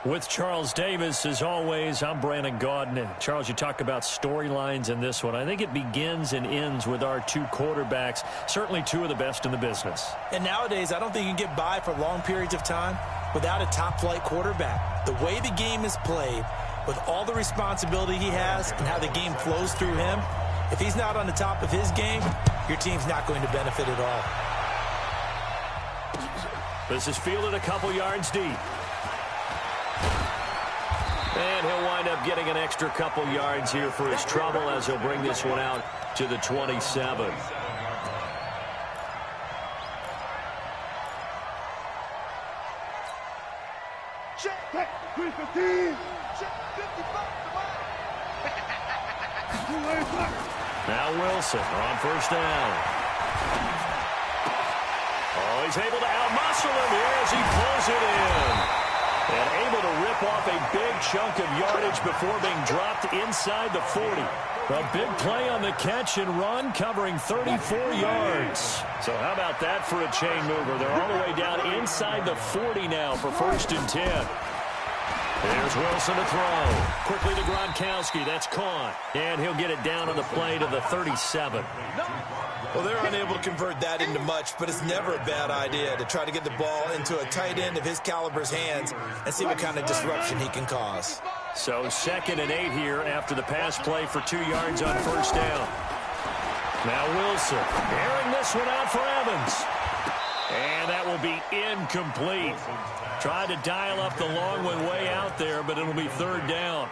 With Charles Davis, as always, I'm Brandon Gaudin. And Charles, you talk about storylines in this one. I think it begins and ends with our two quarterbacks, certainly two of the best in the business. And nowadays, I don't think you can get by for long periods of time without a top-flight quarterback. The way the game is played, with all the responsibility he has and how the game flows through him, if he's not on the top of his game, your team's not going to benefit at all. This is fielded a couple yards deep. And he'll wind up getting an extra couple yards here for his trouble as he'll bring this one out to the 27. Now Wilson on first down. Oh, he's able to outmuscle him here as he pulls it in. And able to rip off a big chunk of yardage before being dropped inside the 40. A big play on the catch and run, covering 34 yards. So how about that for a chain mover? They're all the way down inside the 40 now for 1st and 10. There's Wilson to throw. Quickly to Gronkowski. That's caught. And he'll get it down on the play to the 37. Well, they're unable to convert that into much, but it's never a bad idea to try to get the ball into a tight end of his caliber's hands and see what kind of disruption he can cause. So 2nd and 8 here after the pass play for 2 yards on first down. Now Wilson airing this one out for Evans. And that will be incomplete. Tried to dial up the long one way out there, but it'll be 3rd down.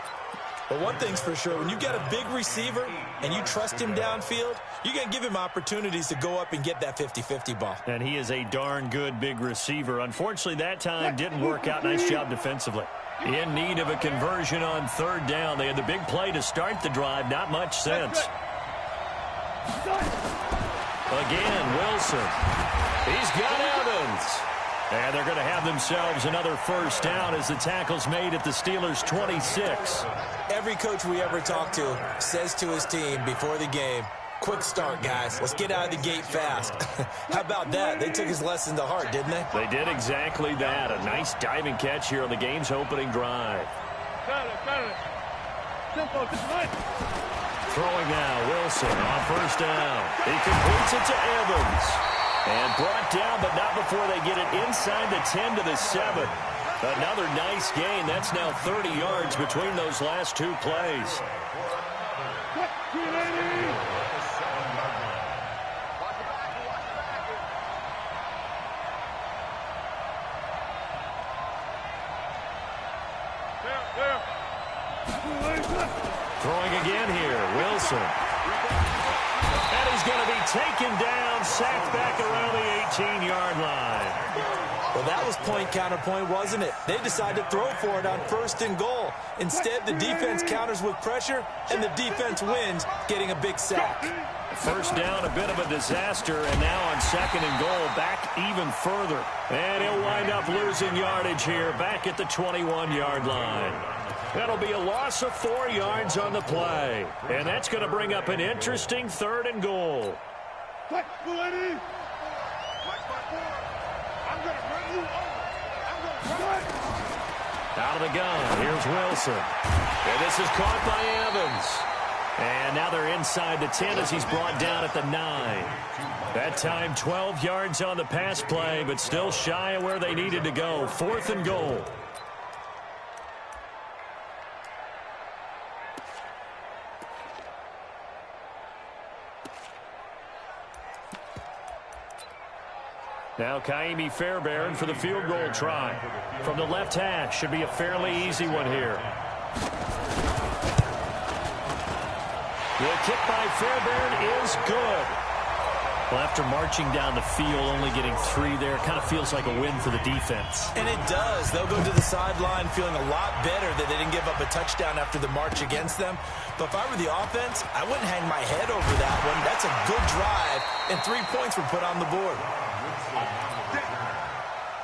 But one thing's for sure, when you got a big receiver and you trust him downfield, you're going to give him opportunities to go up and get that 50-50 ball. And he is a darn good big receiver. Unfortunately, that time didn't work out. Nice job defensively. In need of a conversion on 3rd down. They had the big play to start the drive. Not much sense. Again, Wilson. He's got Evans. And they're going to have themselves another 1st down as the tackle's made at the Steelers' 26. Every coach we ever talk to says to his team before the game, quick start, guys. Let's get out of the gate fast. How about that? They took his lesson to heart, didn't they? They did exactly that. A nice diving catch here on the game's opening drive. Throwing now, Wilson on 1st down. He completes it to Evans. And brought down, but not before they get it inside the 10 to the 7. Another nice gain. That's now 30 yards between those last 2 plays. Throwing again here, Wilson. And he's going to be taken down, sacked back around the 18-yard line. Well, that was point counterpoint, wasn't it? They decided to throw for it on 1st and goal. Instead, the defense counters with pressure, and the defense wins, getting a big sack. 1st down, a bit of a disaster, and now on 2nd and goal, back even further. And he'll wind up losing yardage here, back at the 21-yard line. That'll be a loss of 4 yards on the play. And that's going to bring up an interesting 3rd and goal. Out of the gun, here's Wilson. And this is caught by Evans. And now they're inside the 10 as he's brought down at the 9. That time 12 yards on the pass play, but still shy of where they needed to go. 4th and goal. Now Kaimi Fairbairn for the field goal try. From the left hash, should be a fairly easy one here. The kick by Fairbairn is good. Well, after marching down the field, only getting 3 there, kind of feels like a win for the defense. And it does. They'll go to the sideline feeling a lot better that they didn't give up a touchdown after the march against them. But if I were the offense, I wouldn't hang my head over that one. That's a good drive, and 3 points were put on the board.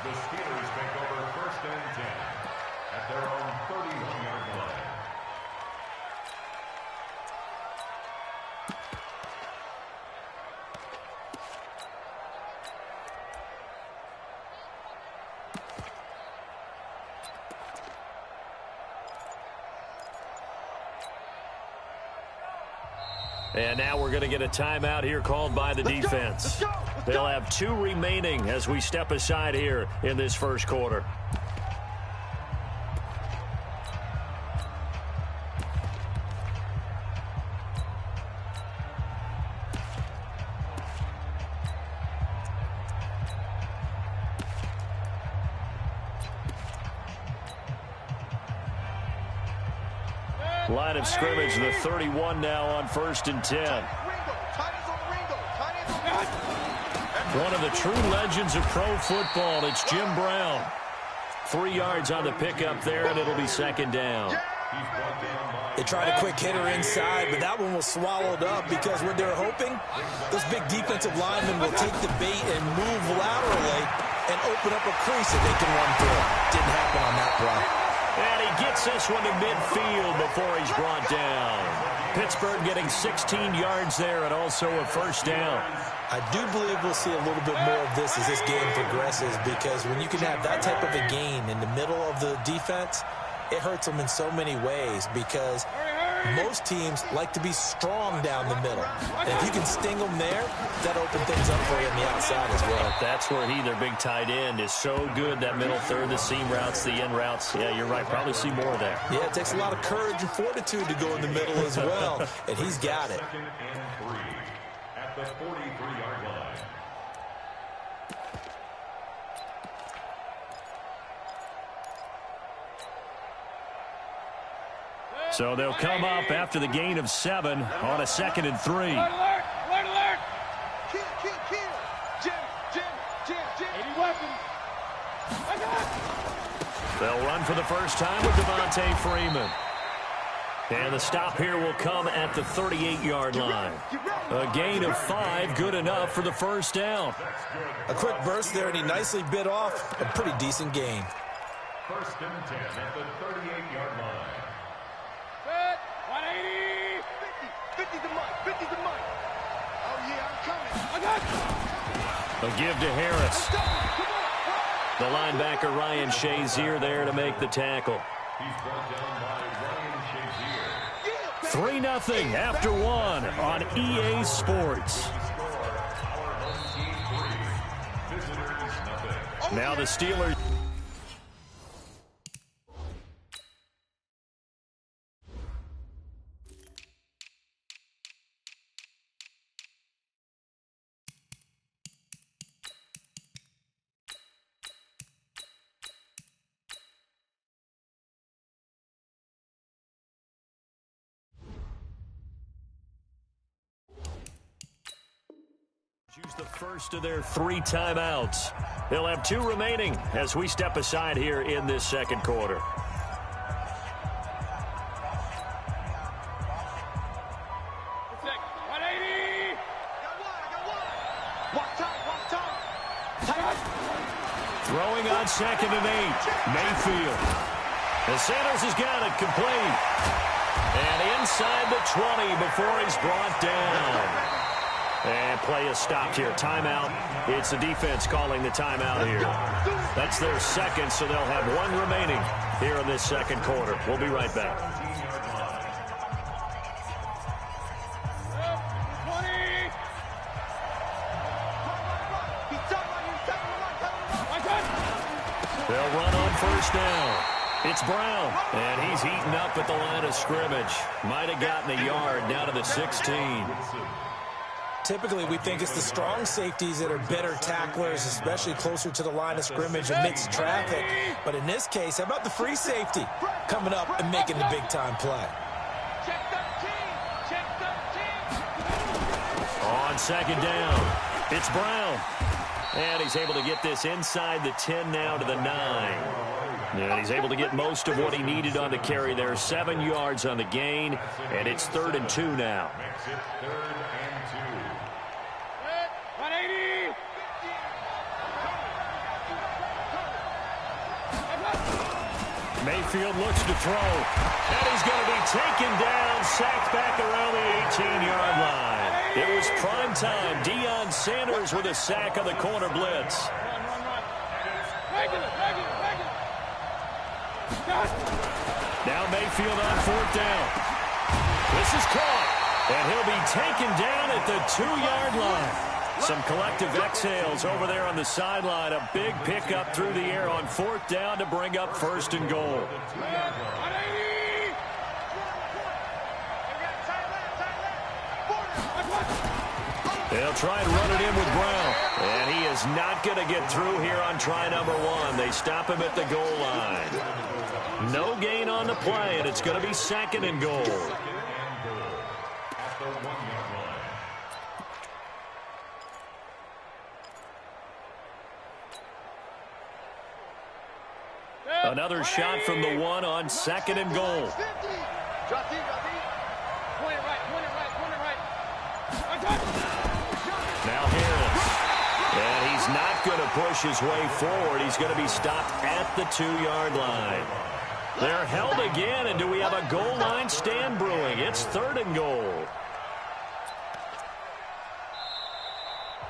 The Steelers take over 1st and 10 at their own 31-yard line. And now we're going to get a timeout here called by the defense. They'll have 2 remaining as we step aside here in this first quarter. Line of scrimmage, the 31 now on 1st and 10. One of the true legends of pro football, it's Jim Brown. 3 yards on the pickup there, and it'll be 2nd down. They tried a quick hitter inside, but that one was swallowed up because what they're hoping, those big defensive linemen will take the bait and move laterally and open up a crease that they can run through. Didn't happen on that play. And he gets this one to midfield before he's brought down. Pittsburgh getting 16 yards there and also a 1st down. I do believe we'll see a little bit more of this as this game progresses, because when you can have that type of a gain in the middle of the defense, it hurts them in so many ways, because most teams like to be strong down the middle. And if you can sting them there, that opens things up for you on the outside as well. That's where their big tight end, is so good, that middle third, the seam routes, the in routes. Yeah, you're right. Probably see more of that. Yeah, it takes a lot of courage and fortitude to go in the middle as well, and he's got it. 2nd and 3 at the 43-yard line. So they'll come up after the gain of 7 on a 2nd and 3. Alert, alert, alert. Kill. Jim. 80 weapons. They'll run for the first time with Devontae Freeman. And the stop here will come at the 38-yard line. A gain of 5, good enough for the 1st down. A quick burst there, and he nicely bit off a pretty decent gain. 1st and 10 at the 38-yard line. Set. 180. 50 the mic. Oh, yeah, I'm coming. I got A give to Harris. The linebacker Ryan Shazier there to make the tackle. He's brought down by Ryan Shazier. 3-0 after 1 on EA Sports. Now the Steelers. Use the first of their 3 timeouts. They'll have 2 remaining as we step aside here in this 2nd quarter. Throwing on 2nd and 8. Mayfield. And Sanders has got it complete. And inside the 20 before he's brought down. And play is stopped here. Timeout. It's the defense calling the timeout here. That's their 2nd, so they'll have 1 remaining here in this 2nd quarter. We'll be right back. They'll run on 1st down. It's Brown, and he's heating up at the line of scrimmage. Might have gotten a yard down to the 16. Typically, we think it's the strong safeties that are better tacklers, especially closer to the line of scrimmage amidst traffic. But in this case, how about the free safety coming up and making the big-time play? On 2nd down, it's Brown. And he's able to get this inside the 10 now to the 9. And he's able to get most of what he needed on the carry there. 7 yards on the gain, and it's 3rd and 2 now. Mayfield looks to throw, and he's going to be taken down, sacked back around the 18-yard line. It was prime time. Deion Sanders with a sack on the corner blitz. Now Mayfield on 4th down. This is caught. And he'll be taken down at the 2-yard line. Some collective exhales over there on the sideline. A big pickup through the air on 4th down to bring up 1st and goal. They'll try and run it in with Brown. And he is not going to get through here on try number 1. They stop him at the goal line. No gain on the play, and it's going to be 2nd and goal. Another shot from the 1 on 2nd and goal. Now Harris. And he's not going to push his way forward. He's going to be stopped at the 2-yard line. They're held again, and do we have a goal line stand brewing? It's 3rd and goal.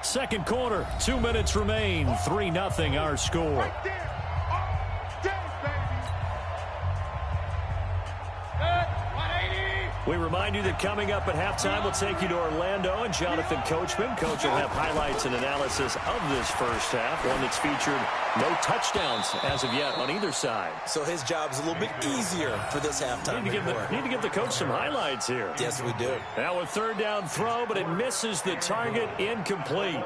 Second quarter, 2 minutes remain. 3-0 our score. We remind you that coming up at halftime, we'll take you to Orlando and Jonathan Coachman. Coach will have highlights and analysis of this first half, one that's featured no touchdowns as of yet on either side. So his job's a little bit easier for this halftime. Need to give the coach some highlights here. Yes, we do. Now a 3rd down throw, but it misses the target, incomplete.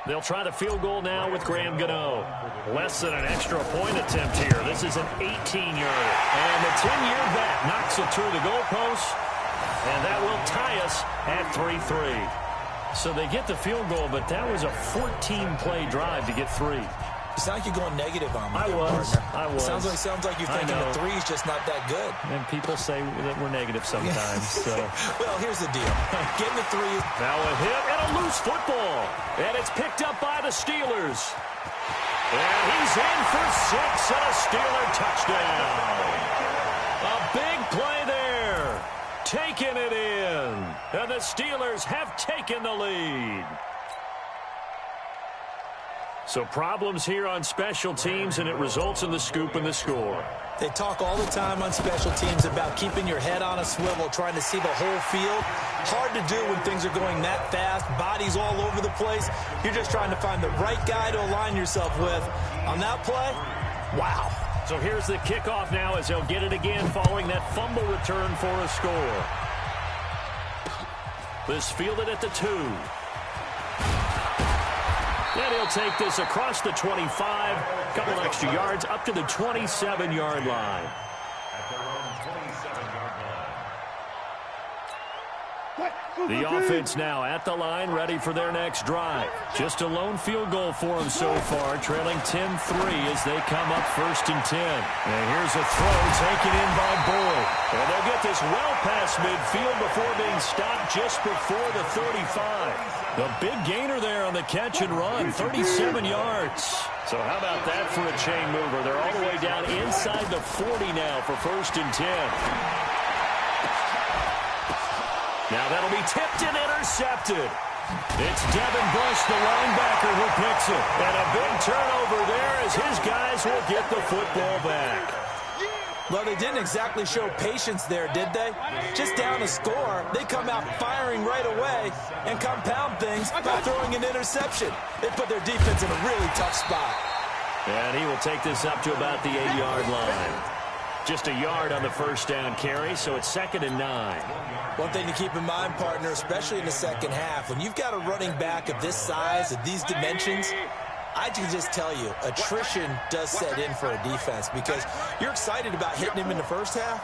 They'll try the field goal now with Graham Gano. Less than an extra point attempt here. This is an 18-yarder. And the 10-year vet knocks it through the goalpost. And that will tie us at 3-3. So they get the field goal, but that was a 14-play drive to get 3. It sounds like you're going negative on me. I was. Sounds like you're thinking the 3's just not that good. And people say that we're negative sometimes. So. Well, here's the deal. Getting the 3. Now a hit and a loose football. And it's picked up by the Steelers. And he's in for 6 and a Steeler touchdown. A big play there. Taking it in. And the Steelers have taken the lead. So problems here on special teams, and it results in the scoop and the score. They talk all the time on special teams about keeping your head on a swivel, trying to see the whole field. Hard to do when things are going that fast, bodies all over the place. You're just trying to find the right guy to align yourself with. On that play, wow. So here's the kickoff now as they'll get it again following that fumble return for a score. This fielded at the 2. And he'll take this across the 25, a couple extra yards up to the 27-yard line. The offense now at the line, ready for their next drive. Just a lone field goal for them so far, trailing 10-3 as they come up 1st and 10. And here's a throw taken in by Boyd. And they'll get this well past midfield before being stopped just before the 35. The big gainer there on the catch and run, 37 yards. So how about that for a chain mover? They're all the way down inside the 40 now for 1st and 10. Now that'll be tipped and intercepted. It's Devin Bush, the linebacker, who picks it. And a big turnover there as his guys will get the football back. Well, they didn't exactly show patience there, did they? Just down a score, they come out firing right away and compound things by throwing an interception. They put their defense in a really tough spot. And he will take this up to about the 8-yard line. Just a yard on the 1st down carry, so it's 2nd and 9. One thing to keep in mind, partner, especially in the second half, when you've got a running back of this size, of these dimensions, I can just tell you, attrition does set in for a defense because you're excited about hitting him in the first half.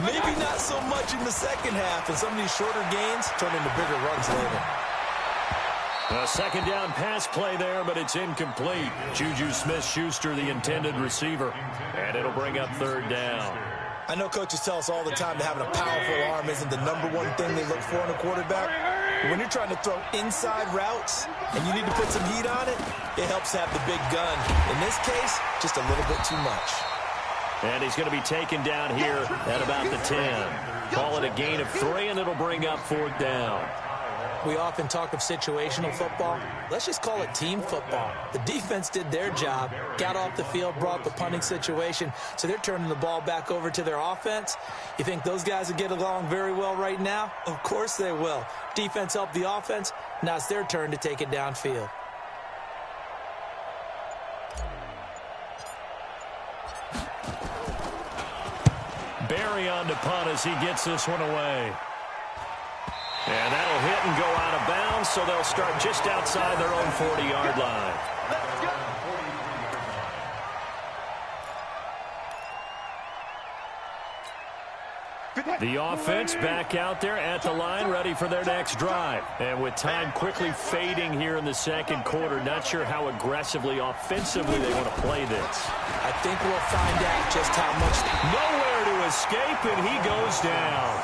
Maybe not so much in the second half, and some of these shorter gains turn into bigger runs later. A 2nd down pass play there, but it's incomplete. Juju Smith-Schuster, the intended receiver, and it'll bring up 3rd down. I know coaches tell us all the time that having a powerful arm isn't the #1 thing they look for in a quarterback. But when you're trying to throw inside routes and you need to put some heat on it, it helps to have the big gun. In this case, just a little bit too much. And he's going to be taken down here at about the 10. Call it a gain of 3, and it'll bring up 4th down. We often talk of situational football. Let's just call it team football. The defense did their job, got off the field, brought the punting situation, so they're turning the ball back over to their offense. You think those guys will get along very well right now? Of course they will. Defense helped the offense. Now it's their turn to take it downfield. Barry on to punt as he gets this one away. And that'll hit and go out of bounds, so they'll start just outside their own 40-yard line. The offense back out there at the line, ready for their next drive. And with time quickly fading here in the second quarter, not sure how aggressively, offensively they want to play this. I think we'll find out just how much. Nowhere to escape, and he goes down.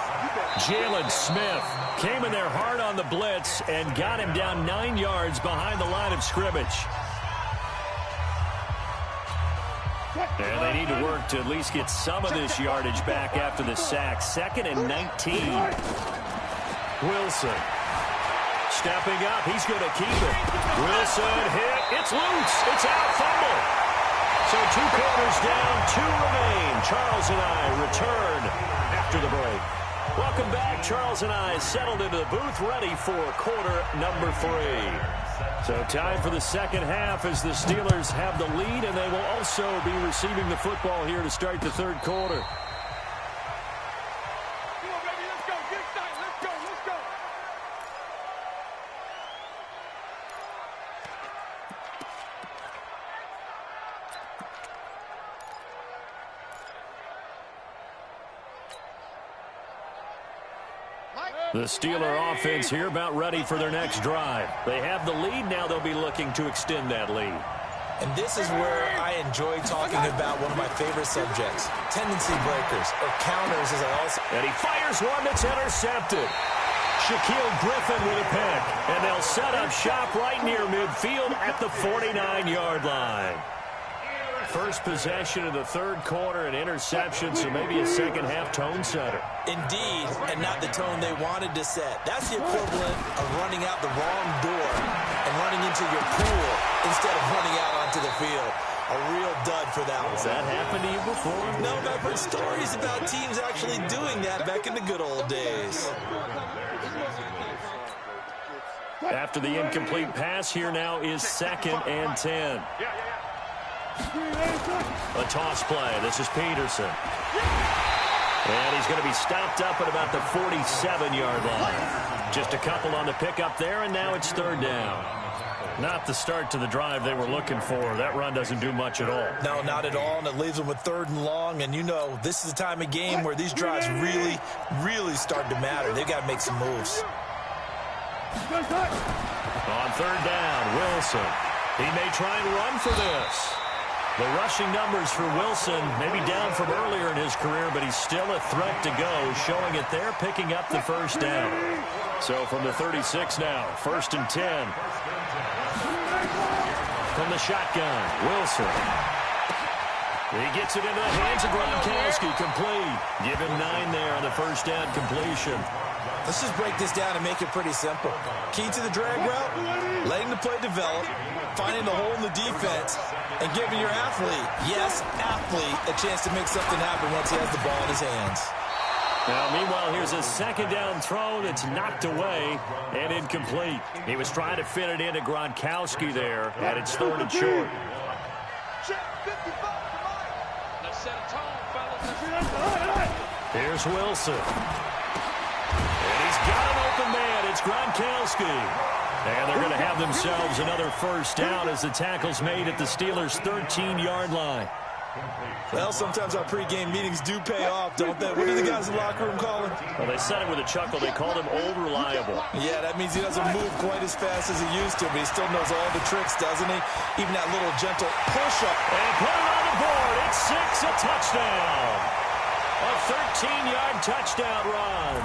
Jalen Smith came in there hard on the blitz and got him down 9 yards behind the line of scrimmage. And they need to work to at least get some of this yardage back after the sack. 2nd and 19. Wilson stepping up. He's going to keep it. Wilson hit. It's loose. It's out. Fumble. So 2 quarters down, 2 remain. Charles and I return after the break. Welcome back. Charles and I settled into the booth, ready for quarter number 3. So time for the second half as the Steelers have the lead, and they will also be receiving the football here to start the third quarter. Come on, baby, let's go. Get excited. Let's go. Let's go. The Steeler offense here about ready for their next drive. They have the lead. Now they'll be looking to extend that lead. And this is where I enjoy talking about one of my favorite subjects, tendency breakers, or counters, as I also... And he fires one that's intercepted. Shaquille Griffin with a pick. And they'll set up shop right near midfield at the 49-yard line. First possession of the third quarter, an interception, so maybe a second-half tone setter. Indeed, and not the tone they wanted to set. That's the equivalent of running out the wrong door and running into your pool instead of running out onto the field. A real dud for that one. Has that happened to you before? No, but I've heard stories about teams actually doing that back in the good old days. After the incomplete pass, here now is 2nd and 10. A toss play. This is Peterson. And he's going to be stopped up at about the 47-yard line. Just a couple on the pickup there, and now it's 3rd down. Not the start to the drive they were looking for. That run doesn't do much at all. No, not at all, and it leaves them with 3rd and long. And you know, this is the time of game where these drives really, really start to matter. They've got to make some moves. On 3rd down, Wilson. He may try and run for this. The rushing numbers for Wilson, maybe down from earlier in his career, but he's still a threat to go, showing it there, picking up the 1st down. So from the 36 now, 1st and 10. From the shotgun, Wilson. He gets it into the hands of Gronkowski, complete. Give him 9 there on the 1st down completion. Let's just break this down and make it pretty simple. Key to the drag route, letting the play develop, finding the hole in the defense, and giving your athlete, yes, athlete, a chance to make something happen once he has the ball in his hands. Now, meanwhile, here's a 2nd down throw that's knocked away and incomplete. He was trying to fit it into Gronkowski there, and it's 3rd and short. Let's set a tone, fellas. Here's Wilson. And he's got an open man. It's Gronkowski. And they're going to have themselves another 1st down as the tackle's made at the Steelers' 13-yard line. Well, sometimes our pregame meetings do pay off, don't they? What do the guys in the locker room call him? Well, they said it with a chuckle. They called him Old Reliable. Yeah, that means he doesn't move quite as fast as he used to, but he still knows all the tricks, doesn't he? Even that little gentle push-up. And put it on the board. It's 6, a touchdown. A 13-yard touchdown run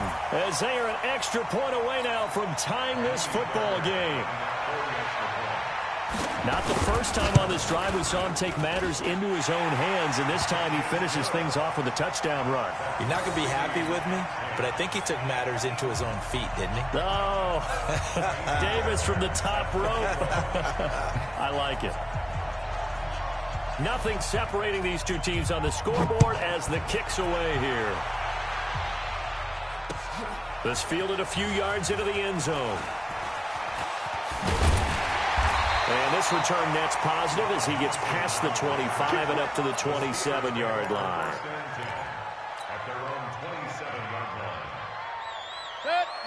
as they are an extra point away now from tying this football game. Not the first time on this drive we saw him take matters into his own hands, and this time he finishes things off with a touchdown run. You're not going to be happy with me, but I think he took matters into his own feet, didn't he? Oh, Davis from the top rope. I like it. Nothing separating these two teams on the scoreboard as the kick's away here. This fielded a few yards into the end zone. And this return net's positive as he gets past the 25 and up to the 27-yard line. At their own 27-yard line.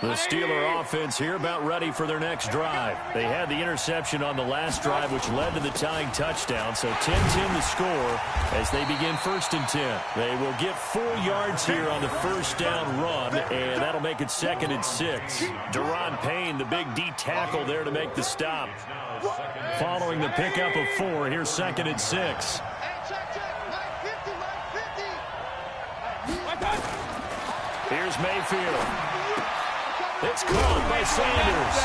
The Steeler offense here about ready for their next drive. They had the interception on the last drive, which led to the tying touchdown. So 10-10 the score as they begin 1st and 10. They will get 4 yards here on the first down run, and that'll make it 2nd and 6. Deron Payne, the big D tackle there to make the stop. Following the pickup of 4, here's 2nd and 6. Here's Mayfield. It's caught by Sanders.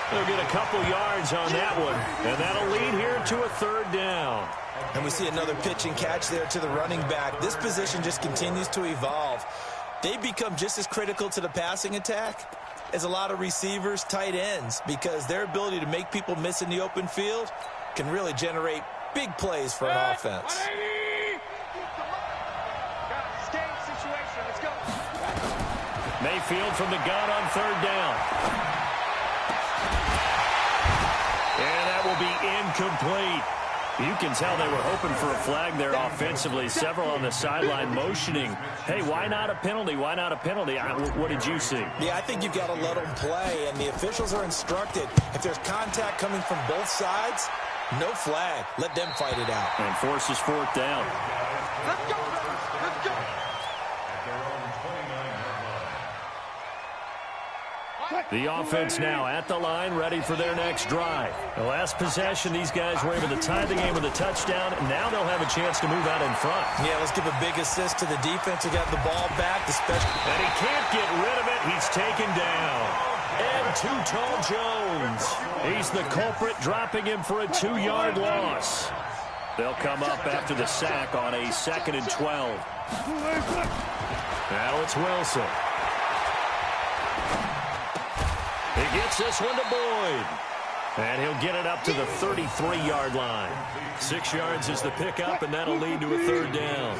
They'll get a couple yards on that one, and that'll lead here to a 3rd down. And we see another pitch and catch there to the running back. This position just continues to evolve. They become just as critical to the passing attack as a lot of receivers, tight ends, because their ability to make people miss in the open field can really generate big plays for an offense. Mayfield from the gun on 3rd down. And that will be incomplete. You can tell they were hoping for a flag there offensively. Several on the sideline motioning, hey, why not a penalty? Why not a penalty? What did you see? Yeah, I think you've got to let them play, and the officials are instructed. If there's contact coming from both sides, no flag. Let them fight it out. And forces 4th down. Let's go. Let's go. At their own 29-yard line. The offense now at the line, ready for their next drive. The last possession, these guys were able to tie the game with a touchdown, and now they'll have a chance to move out in front. Yeah, let's give a big assist to the defense who got the ball back. And he can't get rid of it. He's taken down. And Too Tall Jones. He's the culprit, dropping him for a 2-yard loss. They'll come up after the sack on a 2nd and 12. Now it's Wilson. He gets this one to Boyd. And he'll get it up to the 33-yard line. 6 yards is the pickup, and that'll lead to a 3rd down.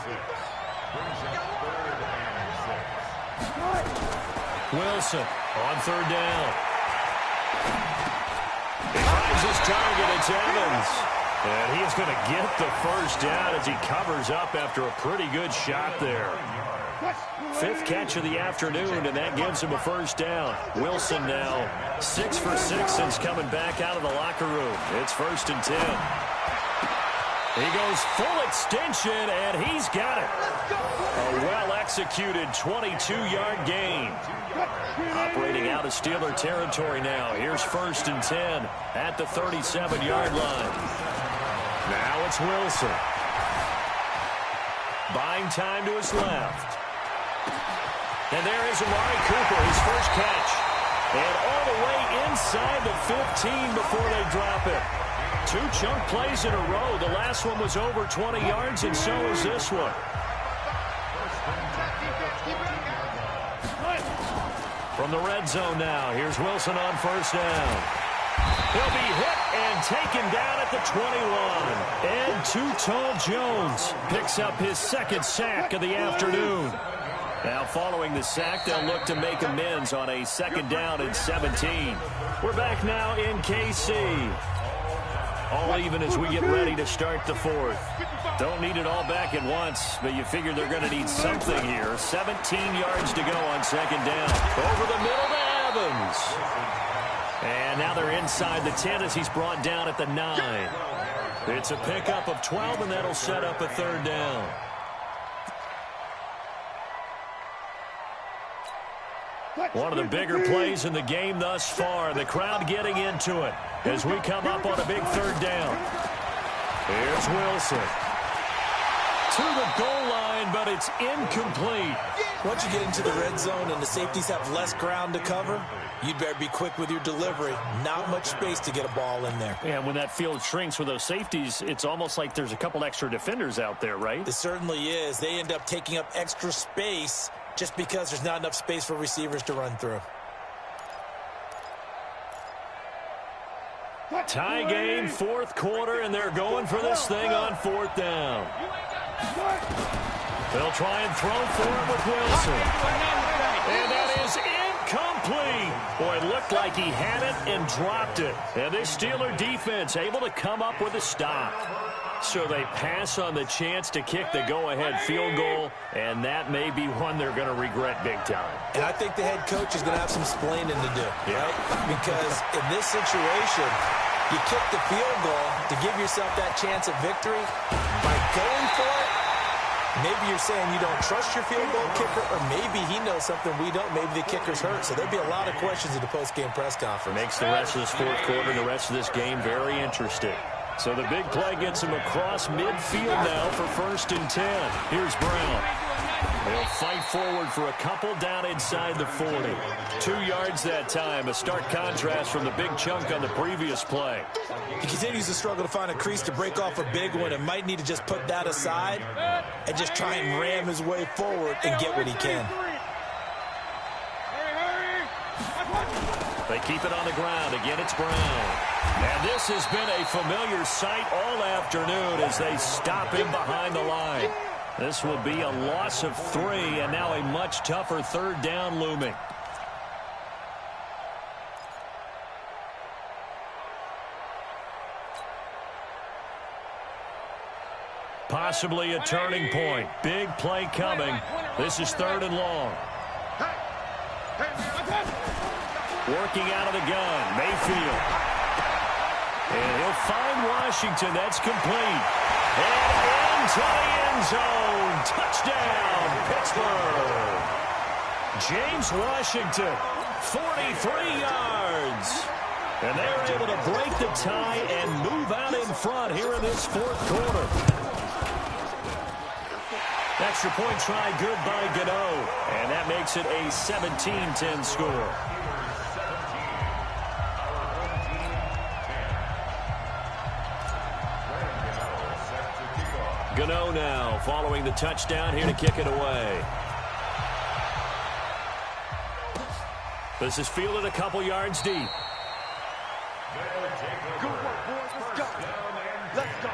Wilson on 3rd down. He finds his target. It's Evans. And he's going to get the first down as he covers up after a pretty good shot there. 5th catch of the afternoon, and that gives him a first down. Wilson now 6 for 6 since coming back out of the locker room. It's 1st and 10. He goes full extension, and he's got it. A well-executed 22-yard gain. Operating out of Steeler territory now. Here's 1st and 10 at the 37-yard line. Now it's Wilson. Buying time to his left. And there is Amari Cooper, his first catch. And all the way inside the 15 before they drop it. 2 chunk plays in a row. The last one was over 20 yards, and so is this one. From the red zone now, here's Wilson on 1st down. He'll be hit and taken down at the 21. And Too Tall Jones picks up his 2nd sack of the afternoon. Now following the sack, they'll look to make amends on a 2nd down and 17. We're back now in KC. All even as we get ready to start the 4th. Don't need it all back at once, but you figure they're going to need something here. 17 yards to go on 2nd down. Over the middle to Evans. And now they're inside the 10 as he's brought down at the 9. It's a pickup of 12, and that'll set up a 3rd down. One of the bigger plays in the game thus far. The crowd getting into it as we come up on a big 3rd down. Here's Wilson. to the goal line, but it's incomplete. Once you get into the red zone and the safeties have less ground to cover, you'd better be quick with your delivery. Not much space to get a ball in there. And when that field shrinks with those safeties, it's almost like there's a couple extra defenders out there, right? It certainly is. They end up taking up extra space just because there's not enough space for receivers to run through. Tie game, fourth quarter, and they're going for this thing on fourth down. They'll try and throw for it with Wilson. And that is incomplete. Boy, it looked like he had it and dropped it. And this Steeler defense able to come up with a stop. So they pass on the chance to kick the go-ahead field goal, and that may be one they're going to regret big time. And I think the head coach is going to have some explaining to do, right? Because in this situation, you kick the field goal to give yourself that chance at victory. By going for it, maybe you're saying you don't trust your field goal kicker, or maybe he knows something we don't. Maybe the kicker's hurt. So there'll be a lot of questions at the post-game press conference. Makes the rest of this fourth quarter and the rest of this game very interesting. So the big play gets him across midfield now for 1st and 10. Here's Brown. They'll fight forward for a couple down inside the 40. 2 yards that time. A stark contrast from the big chunk on the previous play. He continues to struggle to find a crease to break off a big one and might need to just put that aside and just try and ram his way forward and get what he can. They keep it on the ground. Again, it's Brown. And this has been a familiar sight all afternoon as they stop him behind the line. This will be a loss of 3, and now a much tougher 3rd down looming. Possibly a turning point. Big play coming. This is 3rd and long. Working out of the gun, Mayfield. And he'll find Washington. That's complete. And into the end zone. Touchdown, Pittsburgh. James Washington, 43 yards. And they're able to break the tie and move out in front here in this fourth quarter. Extra point try good by Gano. And that makes it a 17-10 score. Gano now following the touchdown here to kick it away. This is fielded a couple yards deep. Good work, boys. Let's go. Let's go.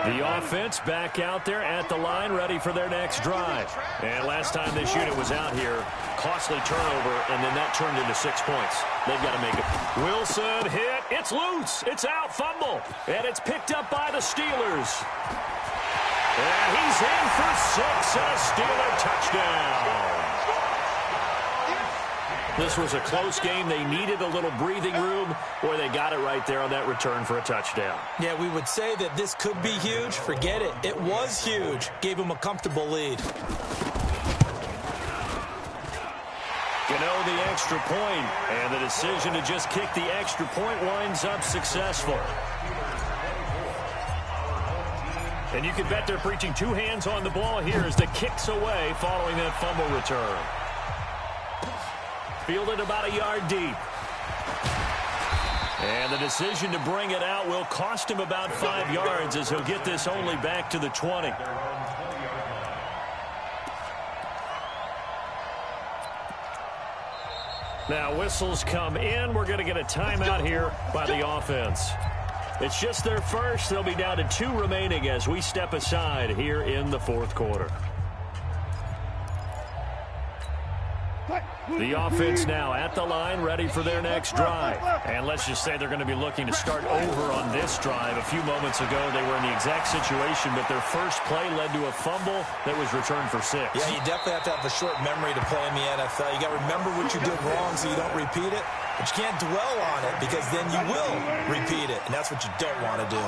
The offense back out there at the line, ready for their next drive. And last time this unit was out here, costly turnover, and then that turned into 6 points. They've got to make it. Wilson hit. It's loose. It's out. Fumble. And it's picked up by the Steelers. And he's in for 6. A Steeler touchdown. This was a close game. They needed a little breathing room. Boy, they got it right there on that return for a touchdown. Yeah, we would say that this could be huge. Forget it. It was huge. Gave him a comfortable lead. Gano the extra point, and the decision to just kick the extra point winds up successful. And you can bet they're preaching 2 hands on the ball here as the kick's away following that fumble return. Fielded about a yard deep. And the decision to bring it out will cost him about 5 yards as he'll get this only back to the 20. Now whistles come in. We're going to get a timeout here by the offense. It's just their first. They'll be down to 2 remaining as we step aside here in the fourth quarter. The offense now at the line, ready for their next drive. And let's just say they're going to be looking to start over on this drive. A few moments ago, they were in the exact situation, but their first play led to a fumble that was returned for 6. Yeah, you definitely have to have a short memory to play in the NFL. You got to remember what you did wrong so you don't repeat it. But you can't dwell on it because then you will repeat it, and that's what you don't want to do.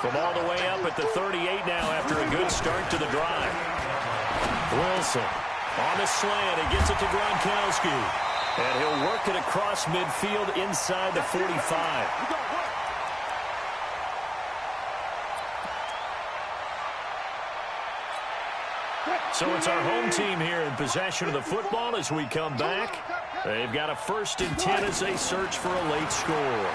From all the way up at the 38 now after a good start to the drive. Wilson. On the slant, he gets it to Gronkowski. And he'll work it across midfield inside the 45. 45 So it's our home team here in possession of the football as we come back. They've got a 1st and 10 as they search for a late score.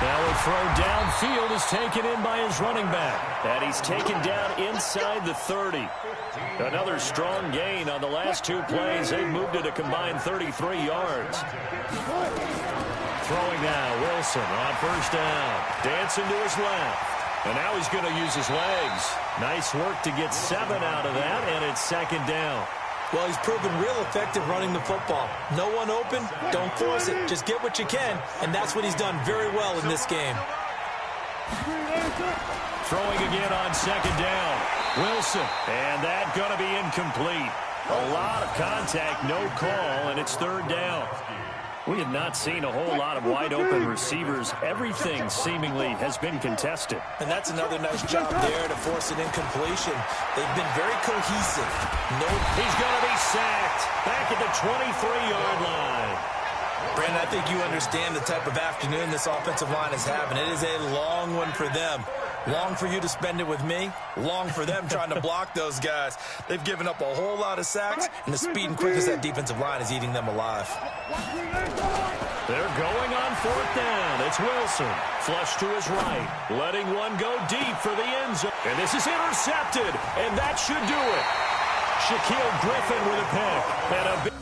Now a throw downfield is taken in by his running back. And he's taken down inside the 30. Another strong gain on the last 2 plays. They've moved it a combined 33 yards. Throwing now, Wilson on 1st down. Dancing to his left. And now he's going to use his legs. Nice work to get 7 out of that, and it's 2nd down. Well, he's proven real effective running the football. No one open, don't force it. Just get what you can, and that's what he's done very well in this game. Throwing again on 2nd down. Wilson, and that going to be incomplete. A lot of contact, no call, and it's 3rd down. We have not seen a whole lot of wide-open receivers. Everything seemingly has been contested. And that's another nice job there to force an incompletion. They've been very cohesive. He's going to be sacked back at the 23-yard line. Brandon, I think you understand the type of afternoon this offensive line is having. It is a long one for them. Long for you to spend it with me. Long for them trying to block those guys. They've given up a whole lot of sacks, and the speed and quickness of that defensive line is eating them alive. They're going on 4th down. It's Wilson. Flush to his right. Letting one go deep for the end zone. And this is intercepted, and that should do it. Shaquille Griffin with a pick. And a big